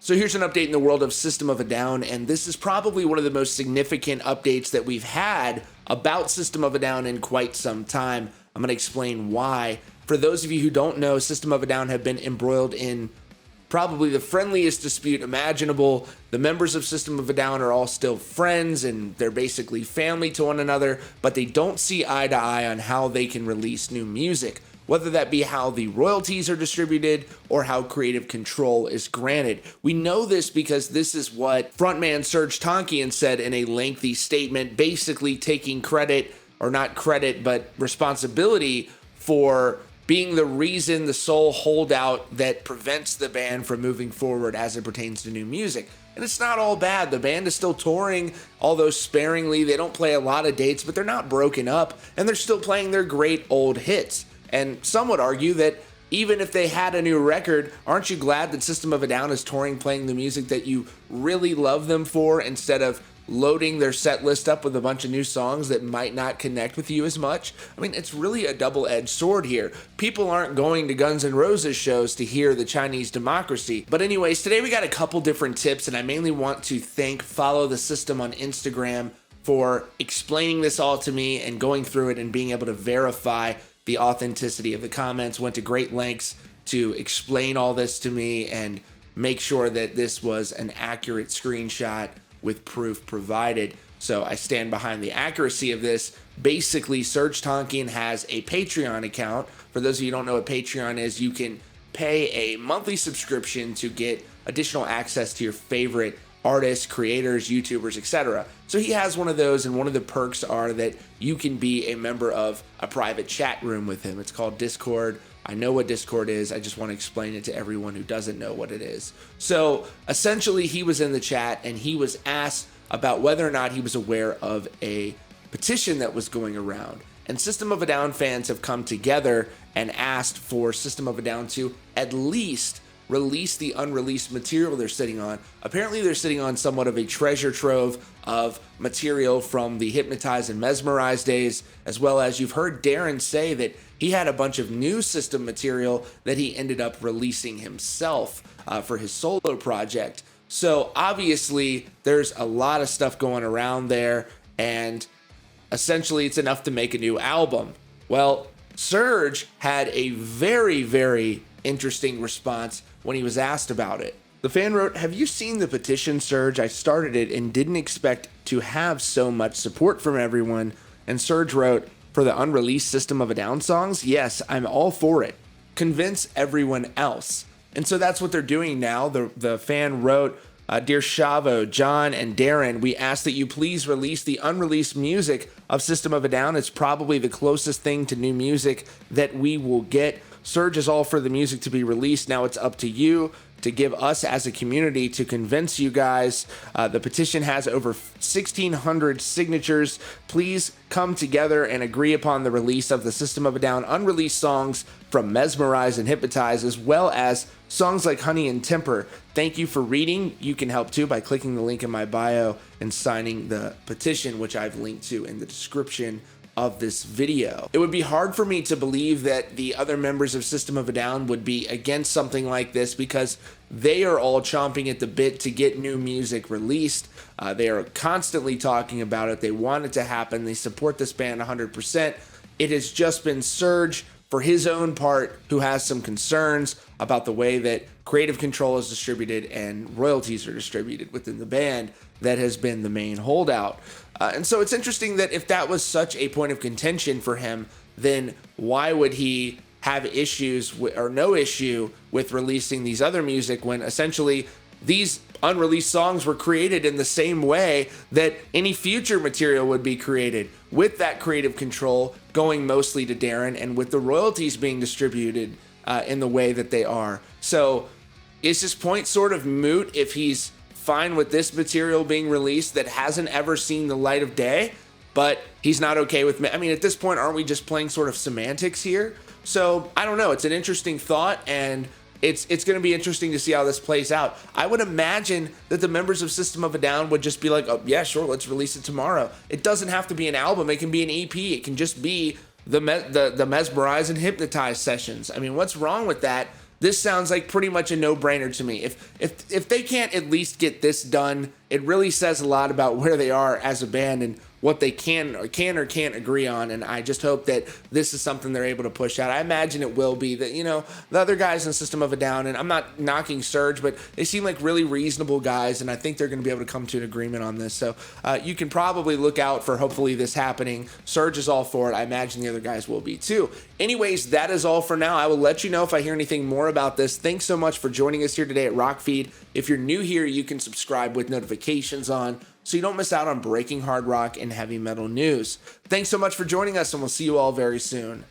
So here's an update in the world of System of a Down, and this is probably one of the most significant updates that we've had about System of a Down in quite some time. I'm going to explain why. For those of you who don't know, System of a Down have been embroiled in probably the friendliest dispute imaginable. The members of System of a Down are all still friends, and they're basically family to one another, but they don't see eye to eye on how they can release new music, whether that be how the royalties are distributed or how creative control is granted. We know this because this is what frontman Serj Tankian said in a lengthy statement, basically taking credit, or not credit, but responsibility for being the reason, the sole holdout that prevents the band from moving forward as it pertains to new music. And it's not all bad. The band is still touring, although sparingly. They don't play a lot of dates, but they're not broken up, and they're still playing their great old hits. And some would argue that even if they had a new record, aren't you glad that System of a Down is touring, playing the music that you really love them for, instead of loading their set list up with a bunch of new songs that might not connect with you as much? I mean, it's really a double-edged sword here. People aren't going to Guns N' Roses shows to hear the Chinese Democracy. But anyways, today we got a couple different tips, and I mainly want to thank Follow the System on Instagram for explaining this all to me and going through it and being able to verify the authenticity of the comments. Went to great lengths to explain all this to me and make sure that this was an accurate screenshot with proof provided. So I stand behind the accuracy of this. Basically, Serj Tankian has a Patreon account. For those of you who don't know what Patreon is, you can pay a monthly subscription to get additional access to your favorite artists, creators, YouTubers, etc. So he has one of those, and one of the perks are that you can be a member of a private chat room with him. It's called Discord. I know what Discord is. I just want to explain it to everyone who doesn't know what it is. So essentially, he was in the chat, and he was asked about whether or not he was aware of a petition that was going around. And System of a Down fans have come together and asked for System of a Down to at least release the unreleased material they're sitting on. Apparently, they're sitting on somewhat of a treasure trove of material from the Hypnotize and Mesmerize days, as well as you've heard Darren say that he had a bunch of new System material that he ended up releasing himself for his solo project. So obviously, there's a lot of stuff going around there, and essentially it's enough to make a new album. Well, Serj had a very, very interesting response when he was asked about it. The fan wrote, "Have you seen the petition, Serj? I started it and didn't expect to have so much support from everyone." And Serj wrote, "For the unreleased System of a Down songs? Yes, I'm all for it. Convince everyone else." And so that's what they're doing now. The fan wrote, "Dear Shavo, John, and Darren, we ask that you please release the unreleased music of System of a Down. It's probably the closest thing to new music that we will get. Serj is all for the music to be released. Now it's up to you to give us as a community to convince you guys. The petition has over 1,600 signatures. Please come together and agree upon the release of the System of a Down unreleased songs from Mesmerize and Hypnotize, as well as songs like Honey and Temper. Thank you for reading. You can help too by clicking the link in my bio and signing the petition, which I've linked to in the description of this video. It would be hard for me to believe that the other members of System of a Down would be against something like this, because they are all chomping at the bit to get new music released. They are constantly talking about it. They want it to happen. They support this band 100%. It has just been Serj, for his own part, who has some concerns about the way that creative control is distributed and royalties are distributed within the band, that has been the main holdout. And so it's interesting that if that was such a point of contention for him, then why would he have issues or no issue with releasing these other music, when essentially these unreleased songs were created in the same way that any future material would be created, with that creative control going mostly to Darren and with the royalties being distributed in the way that they are. So is his point sort of moot if he's fine with this material being released that hasn't ever seen the light of day, but he's not okay with me? I mean, at this point, aren't we just playing sort of semantics here? So I don't know. It's an interesting thought, and it's going to be interesting to see how this plays out. I would imagine that the members of System of a Down would just be like, "Oh yeah, sure, let's release it tomorrow." It doesn't have to be an album. It can be an EP. It can just be the Mesmerize and Hypnotize sessions. I mean, what's wrong with that? this sounds like pretty much a no-brainer to me. If they can't at least get this done, it really says a lot about where they are as a band and what they can or can't agree on. And I just hope that this is something they're able to push out. I imagine it will be. That, you know, the other guys in System of a Down, and I'm not knocking Serj, but they seem like really reasonable guys, and I think they're going to be able to come to an agreement on this. So you can probably look out for hopefully this happening. Serj is all for it. I imagine the other guys will be too. Anyways, that is all for now. I will let you know if I hear anything more about this. Thanks so much for joining us here today at Rockfeed. If you're new here, you can subscribe with notifications on so you don't miss out on breaking hard rock and heavy metal news. Thanks so much for joining us, and we'll see you all very soon.